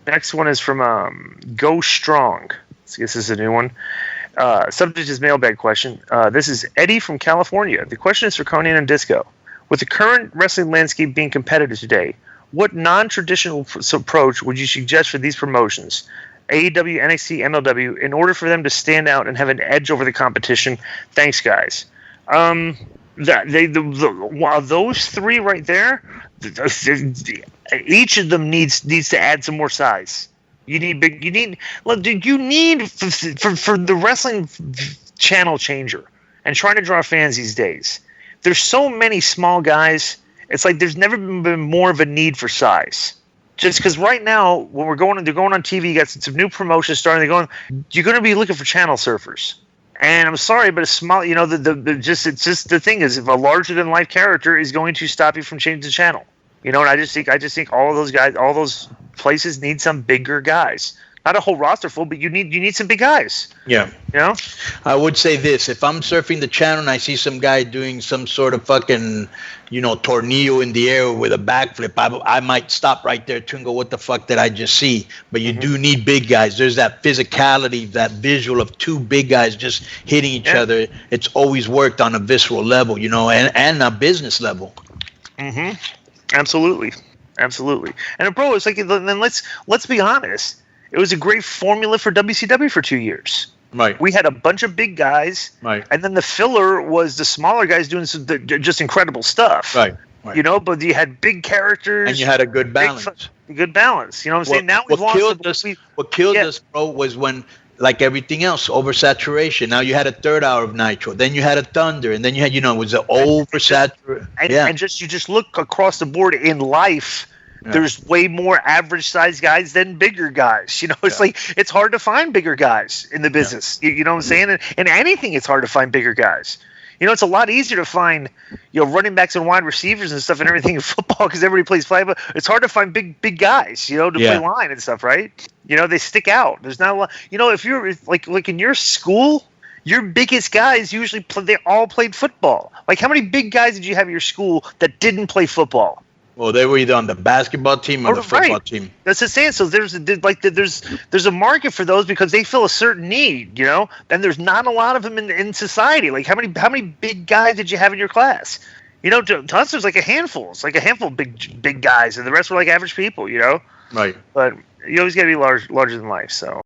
Next one is from Go Strong. This is a new one. Subject is mailbag question. This is Eddie from California. The question is for Conan and Disco. With the current wrestling landscape being competitive today, what non-traditional approach would you suggest for these promotions, AEW, NXT, MLW, in order for them to stand out and have an edge over the competition? Thanks, guys. While those three right there, each of them needs to add some more size. You need for the wrestling channel changer and trying to draw fans these days. There's so many small guys. It's like there's never been more of a need for size. Just because right now, when they're going on TV, you got some new promotions starting. You're going to be looking for channel surfers. And I'm sorry, but a small, it's just the thing is, if a larger than life character is going to stop you from changing the channel, and I just think all of those guys, all those places need some bigger guys. Not a whole roster full, but you need some big guys. Yeah. I would say this: if I'm surfing the channel and I see some guy doing some sort of fucking, tornillo in the air with a backflip, I might stop right there too and go, "What the fuck did I just see?" But you do need big guys. There's that physicality, that visual of two big guys just hitting each other. It's always worked on a visceral level, and a business level. Mm-hmm. Absolutely. And bro, it's like, then let's be honest. It was a great formula for WCW for 2 years. Right. We had a bunch of big guys. Right. And then the filler was the smaller guys doing just incredible stuff. Right. But you had big characters. And you had a good balance. Good balance. You know what I'm saying? Now we've lost. What killed us, bro, was when, like everything else, oversaturation. Now you had a third hour of Nitro. Then you had a Thunder. And then you had, it was an oversaturation. And you just look across the board in life. Yeah. There's way more average sized guys than bigger guys. It's like it's hard to find bigger guys in the business. You know what I'm saying? And anything, it's hard to find bigger guys. It's a lot easier to find running backs and wide receivers and stuff and everything in football because everybody plays flag. But it's hard to find big guys, to play line and stuff, right? They stick out. There's not a lot. If you're like in your school, your biggest guys usually they all played football. Like how many big guys did you have at your school that didn't play football? Well, they were either on the basketball team or the football team. That's the saying. So there's a market for those because they fill a certain need, and there's not a lot of them in society. Like how many big guys did you have in your class? To us there's like a handful. It's like a handful of big guys, and the rest were like average people, Right. But you always got to be larger than life. So.